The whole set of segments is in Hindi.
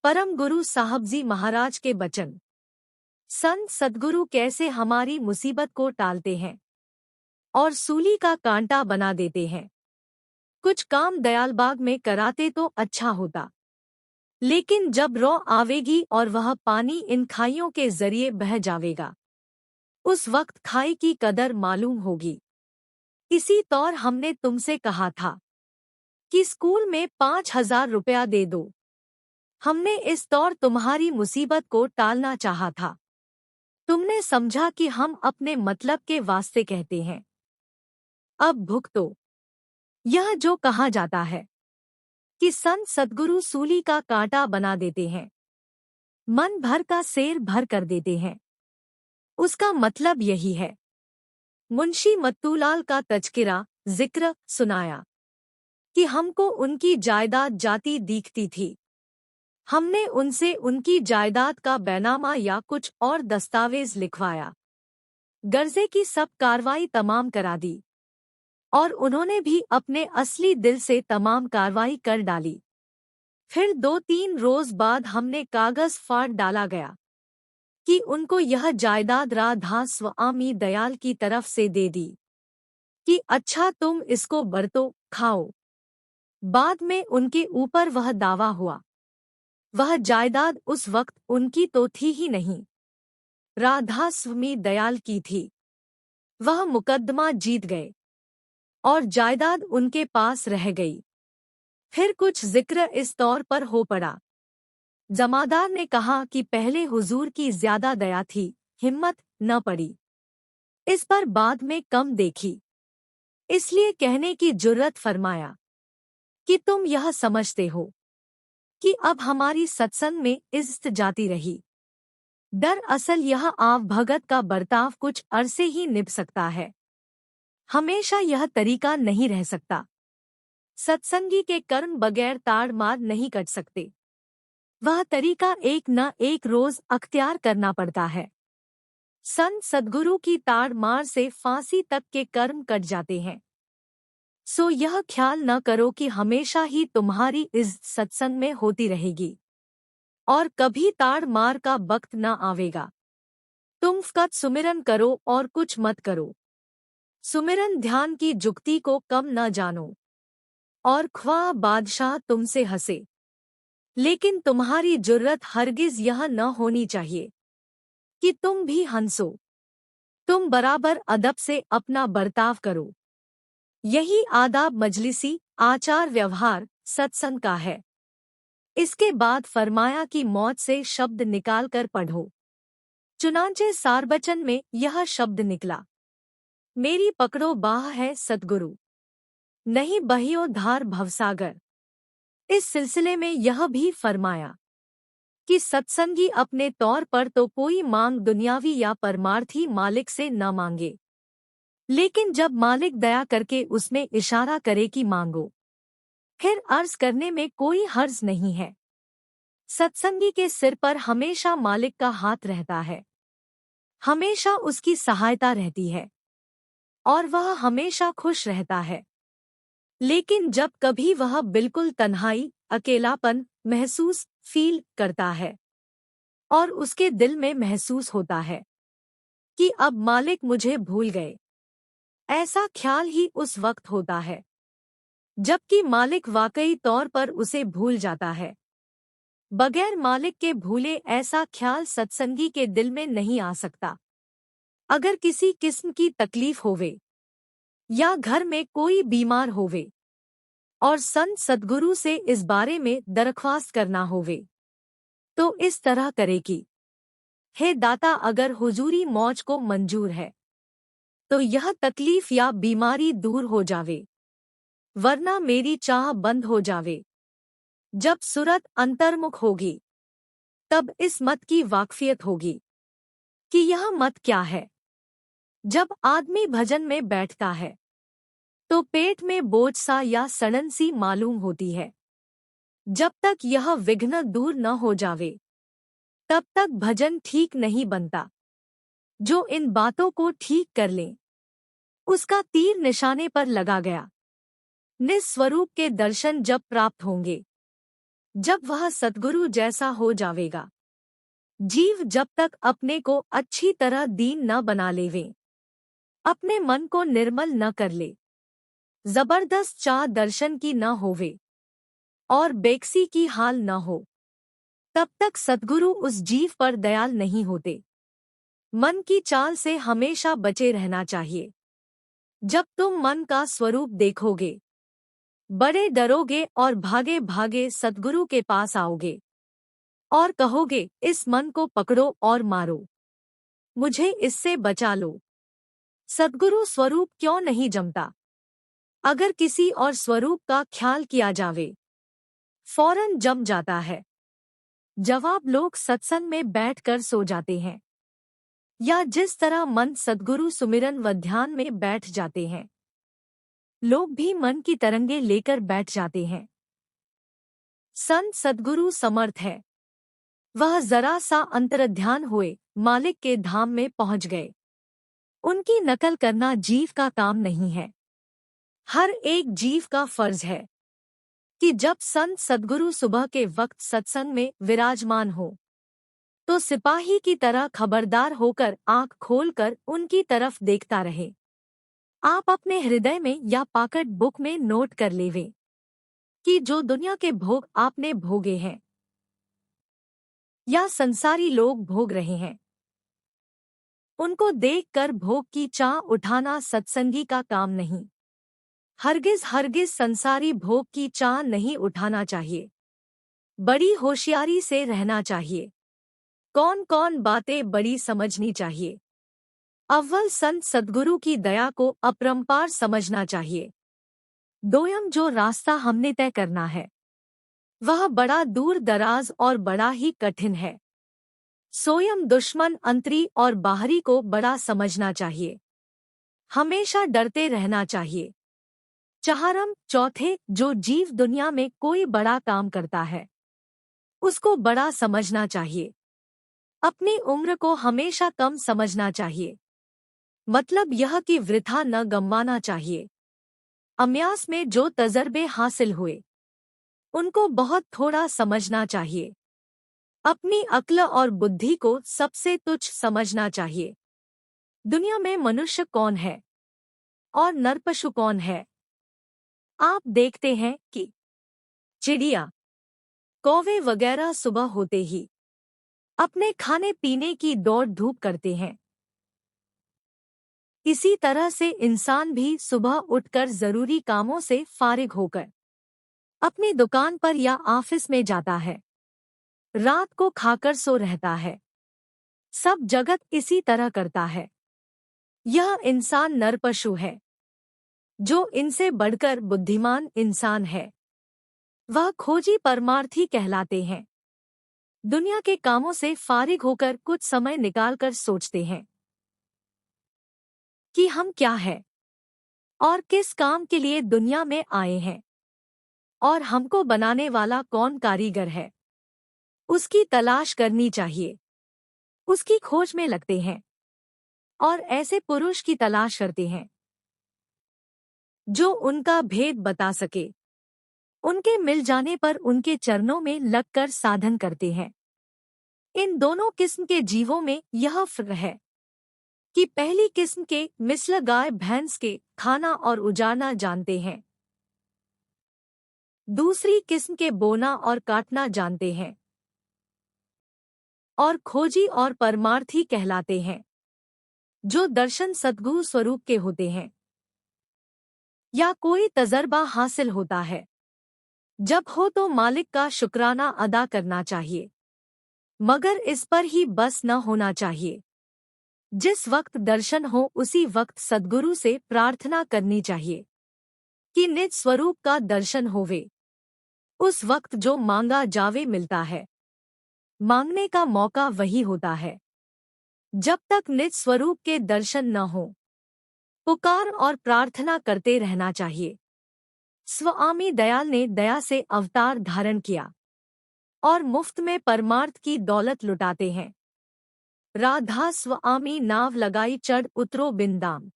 परम गुरु साहब जी महाराज के बचन। संत सद्गुरु कैसे हमारी मुसीबत को टालते हैं और सूली का कांटा बना देते हैं। कुछ काम दयालबाग में कराते तो अच्छा होता, लेकिन जब रौ आवेगी और वह पानी इन खाइयों के जरिए बह जावेगा, उस वक्त खाई की कदर मालूम होगी। इसी तौर हमने तुमसे कहा था कि स्कूल में 5,000 रुपया दे दो। हमने इस तौर तुम्हारी मुसीबत को टालना चाहा था। तुमने समझा कि हम अपने मतलब के वास्ते कहते हैं। अब भुगतो। यह जो कहा जाता है कि संत सद्गुरु सूली का कांटा बना देते हैं, मन भर का सेर भर कर देते हैं, उसका मतलब यही है। मुंशी मत्तूलाल का तज़किरा जिक्र सुनाया कि हमको उनकी जायदाद जाती दिखती थी। हमने उनसे उनकी जायदाद का बैनामा या कुछ और दस्तावेज लिखवाया, गर्जे की सब कार्रवाई तमाम करा दी और उन्होंने भी अपने असली दिल से तमाम कार्रवाई कर डाली। फिर 2-3 रोज बाद हमने कागज फाड़ डाला गया कि उनको यह जायदाद राधा स्वामी दयाल की तरफ से दे दी कि अच्छा तुम इसको बरतो खाओ। बाद में उनके ऊपर वह दावा हुआ, वह जायदाद उस वक्त उनकी तो थी ही नहीं, राधा स्वामी दयाल की थी। वह मुकदमा जीत गए और जायदाद उनके पास रह गई। फिर कुछ जिक्र इस तौर पर हो पड़ा। जमादार ने कहा कि पहले हुजूर की ज्यादा दया थी, हिम्मत न पड़ी। इस पर बाद में कम देखी, इसलिए कहने की जुर्रत फरमाया कि तुम यह समझते हो कि अब हमारी सत्संग में इज्जत जाती रही। दरअसल यह आव भगत का बर्ताव कुछ अरसे ही निभ सकता है, हमेशा यह तरीका नहीं रह सकता। सत्संगी के कर्म बगैर ताड़ मार नहीं कट सकते, वह तरीका एक न एक रोज अख्तियार करना पड़ता है। संत सद्गुरु की ताड़ मार से फांसी तक के कर्म कट जाते हैं। सो यह ख्याल न करो कि हमेशा ही तुम्हारी इज्जत सत्संग में होती रहेगी और कभी ताड़ मार का वक्त न आवेगा। तुम फकत सुमिरन करो और कुछ मत करो। सुमिरन ध्यान की जुक्ति को कम न जानो और ख्वाह बादशाह तुमसे हंसे, लेकिन तुम्हारी जुर्रत हरगिज यह न होनी चाहिए कि तुम भी हंसो। तुम बराबर अदब से अपना बर्ताव करो। यही आदाब मजलिसी आचार व्यवहार सत्संग का है। इसके बाद फरमाया कि मौत से शब्द निकाल कर पढ़ो। चुनांचे सारबचन में यह शब्द निकला, मेरी पकड़ो बाह है सतगुरु, नहीं बहियो धार भवसागर। इस सिलसिले में यह भी फरमाया कि सत्संगी अपने तौर पर तो कोई मांग दुनियावी या परमार्थी मालिक से न मांगे, लेकिन जब मालिक दया करके उसमें इशारा करे कि मांगो, फिर अर्ज करने में कोई हर्ज नहीं है। सत्संगी के सिर पर हमेशा मालिक का हाथ रहता है, हमेशा उसकी सहायता रहती है और वह हमेशा खुश रहता है। लेकिन जब कभी वह बिल्कुल तन्हाई अकेलापन महसूस फील करता है और उसके दिल में महसूस होता है कि अब मालिक मुझे भूल गए, ऐसा ख्याल ही उस वक्त होता है जबकि मालिक वाकई तौर पर उसे भूल जाता है। बगैर मालिक के भूले ऐसा ख्याल सत्संगी के दिल में नहीं आ सकता। अगर किसी किस्म की तकलीफ होवे या घर में कोई बीमार होवे और संत सद्गुरु से इस बारे में दरख्वास्त करना होवे, तो इस तरह करे कि हे दाता, अगर हुजूरी मौज को मंजूर है तो यह तकलीफ या बीमारी दूर हो जावे, वरना मेरी चाह बंद हो जावे। जब सूरत अंतर्मुख होगी तब इस मत की वाकफियत होगी कि यह मत क्या है। जब आदमी भजन में बैठता है तो पेट में बोझ सा या सड़न सी मालूम होती है। जब तक यह विघ्न दूर न हो जावे तब तक भजन ठीक नहीं बनता। जो इन बातों को ठीक कर ले, उसका तीर निशाने पर लगा गया। निस्वरूप के दर्शन जब प्राप्त होंगे जब वह सद्गुरु जैसा हो जावेगा। जीव जब तक अपने को अच्छी तरह दीन न बना लेवे, अपने मन को निर्मल न कर ले, जबरदस्त चाह दर्शन की न होवे और बेकसी की हाल न हो, तब तक सद्गुरु उस जीव पर दयाल नहीं होते। मन की चाल से हमेशा बचे रहना चाहिए। जब तुम मन का स्वरूप देखोगे, बड़े डरोगे और भागे भागे सद्गुरु के पास आओगे और कहोगे, इस मन को पकड़ो और मारो, मुझे इससे बचा लो। सद्गुरु स्वरूप क्यों नहीं जमता? अगर किसी और स्वरूप का ख्याल किया जावे, फौरन जम जाता है। जवाब लोग सत्संग में बैठकर सो जाते हैं, या जिस तरह मन सद्गुरु सुमिरन व ध्यान में बैठ जाते हैं, लोग भी मन की तरंगे लेकर बैठ जाते हैं। संत सद्गुरु समर्थ है। वह जरा सा अंतर्ध्यान हुए मालिक के धाम में पहुंच गए। उनकी नकल करना जीव का काम नहीं है। हर एक जीव का फर्ज है कि जब संत सद्गुरु सुबह के वक्त सत्संग में विराजमान हो, तो सिपाही की तरह खबरदार होकर आंख खोलकर उनकी तरफ देखता रहे। आप अपने हृदय में या पॉकेट बुक में नोट कर लेवे कि जो दुनिया के भोग आपने भोगे हैं या संसारी लोग भोग रहे हैं, उनको देखकर भोग की चाह उठाना सत्संगी का काम नहीं। हरगिज हरगिज संसारी भोग की चाह नहीं उठाना चाहिए। बड़ी होशियारी से रहना चाहिए। कौन कौन बातें बड़ी समझनी चाहिए। अव्वल संत सद्गुरु की दया को अपरंपार समझना चाहिए। दोयम जो रास्ता हमने तय करना है, वह बड़ा दूर दराज और बड़ा ही कठिन है। सोयम दुश्मन अंतरी और बाहरी को बड़ा समझना चाहिए। हमेशा डरते रहना चाहिए। चहारम चौथे, जो जीव दुनिया में कोई बड़ा काम करता है, उसको बड़ा समझना चाहिए। अपनी उम्र को हमेशा कम समझना चाहिए। मतलब यह कि वृथा न गंवाना चाहिए। अम्यास में जो तजर्बे हासिल हुए, उनको बहुत थोड़ा समझना चाहिए। अपनी अक्ल और बुद्धि को सबसे तुच्छ समझना चाहिए। दुनिया में मनुष्य कौन है और नरपशु कौन है? आप देखते हैं कि चिड़िया, कौवे वगैरह सुबह होते ही अपने खाने पीने की दौड़ धूप करते हैं। इसी तरह से इंसान भी सुबह उठकर जरूरी कामों से फारिग होकर अपनी दुकान पर या ऑफिस में जाता है, रात को खाकर सो रहता है। सब जगत इसी तरह करता है। यह इंसान नरपशु है। जो इनसे बढ़कर बुद्धिमान इंसान है, वह खोजी परमार्थी कहलाते हैं। दुनिया के कामों से फारिग होकर कुछ समय निकालकर सोचते हैं कि हम क्या हैं और किस काम के लिए दुनिया में आए हैं और हमको बनाने वाला कौन कारीगर है। उसकी तलाश करनी चाहिए। उसकी खोज में लगते हैं और ऐसे पुरुष की तलाश करते हैं जो उनका भेद बता सके। उनके मिल जाने पर उनके चरणों में लगकर साधन करते हैं। इन दोनों किस्म के जीवों में यह फर्क है कि पहली किस्म के मिसल गाय भैंस के खाना और उजाड़ना जानते हैं, दूसरी किस्म के बोना और काटना जानते हैं और खोजी और परमार्थी कहलाते हैं, जो दर्शन सद्गुरु स्वरूप के होते हैं या कोई तजर्बा हासिल होता है। जब हो तो मालिक का शुक्राना अदा करना चाहिए, मगर इस पर ही बस न होना चाहिए। जिस वक्त दर्शन हो उसी वक्त सद्गुरु से प्रार्थना करनी चाहिए कि निज स्वरूप का दर्शन होवे। उस वक्त जो मांगा जावे मिलता है। मांगने का मौका वही होता है। जब तक निज स्वरूप के दर्शन न हो, पुकार और प्रार्थना करते रहना चाहिए। स्वामी दयाल ने दया से अवतार धारण किया और मुफ्त में परमार्थ की दौलत लुटाते हैं। राधा स्वामी नाव लगाई चढ़ उतरो बिंदाम।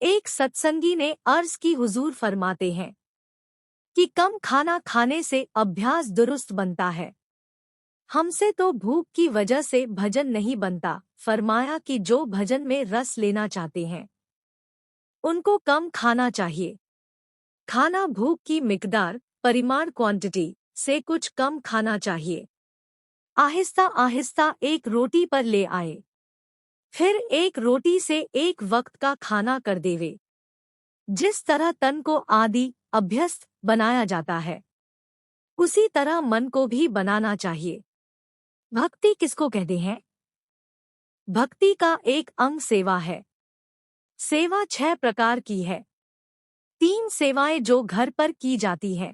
एक सत्संगी ने अर्ज की, हुजूर फरमाते हैं, कि कम खाना खाने से अभ्यास दुरुस्त बनता है। हमसे तो भूख की वजह से भजन नहीं बनता, फरमाया कि जो भजन में रस लेना चाहते हैं उनको कम खाना चाहिए। खाना भूख की मिकदार, परिमाण क्वांटिटी से कुछ कम खाना चाहिए। आहिस्ता आहिस्ता एक रोटी पर ले आए, फिर एक रोटी से एक वक्त का खाना कर देवे। जिस तरह तन को आदि अभ्यस्त बनाया जाता है, उसी तरह मन को भी बनाना चाहिए। भक्ति किसको कहते हैं? भक्ति का एक अंग सेवा है। सेवा 6 प्रकार की है। 3 सेवाएं जो घर पर की जाती है।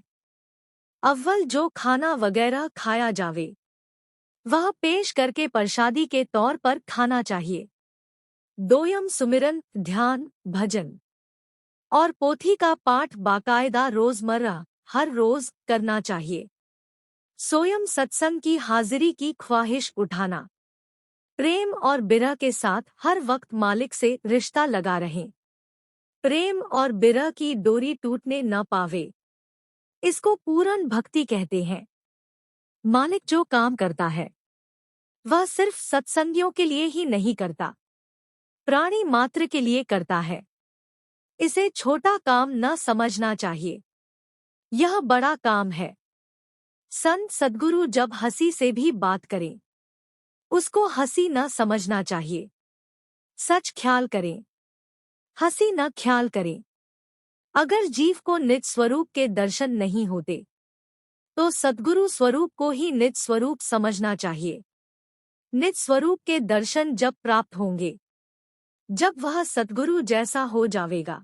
अव्वल जो खाना वगैरह खाया जावे, वह पेश करके प्रसादी के तौर पर खाना चाहिए। दोयम सुमिरन, ध्यान, भजन और पोथी का पाठ बाकायदा रोजमर्रा हर रोज करना चाहिए। सोयम सत्संग की हाजिरी की ख्वाहिश उठाना। प्रेम और बिरह के साथ हर वक्त मालिक से रिश्ता लगा रहें। प्रेम और बिरह की डोरी टूटने न पावे, इसको पूर्ण भक्ति कहते हैं। मालिक जो काम करता है वह सिर्फ सत्संगियों के लिए ही नहीं करता, प्राणी मात्र के लिए करता है। इसे छोटा काम न समझना चाहिए, यह बड़ा काम है। संत सद्गुरु जब हंसी से भी बात करें, उसको हंसी न समझना चाहिए। सच ख्याल करें, हंसी न ख्याल करें। अगर जीव को निज स्वरूप के दर्शन नहीं होते, तो सद्गुरु स्वरूप को ही निज स्वरूप समझना चाहिए। निज स्वरूप के दर्शन जब प्राप्त होंगे, जब वह सद्गुरु जैसा हो जावेगा,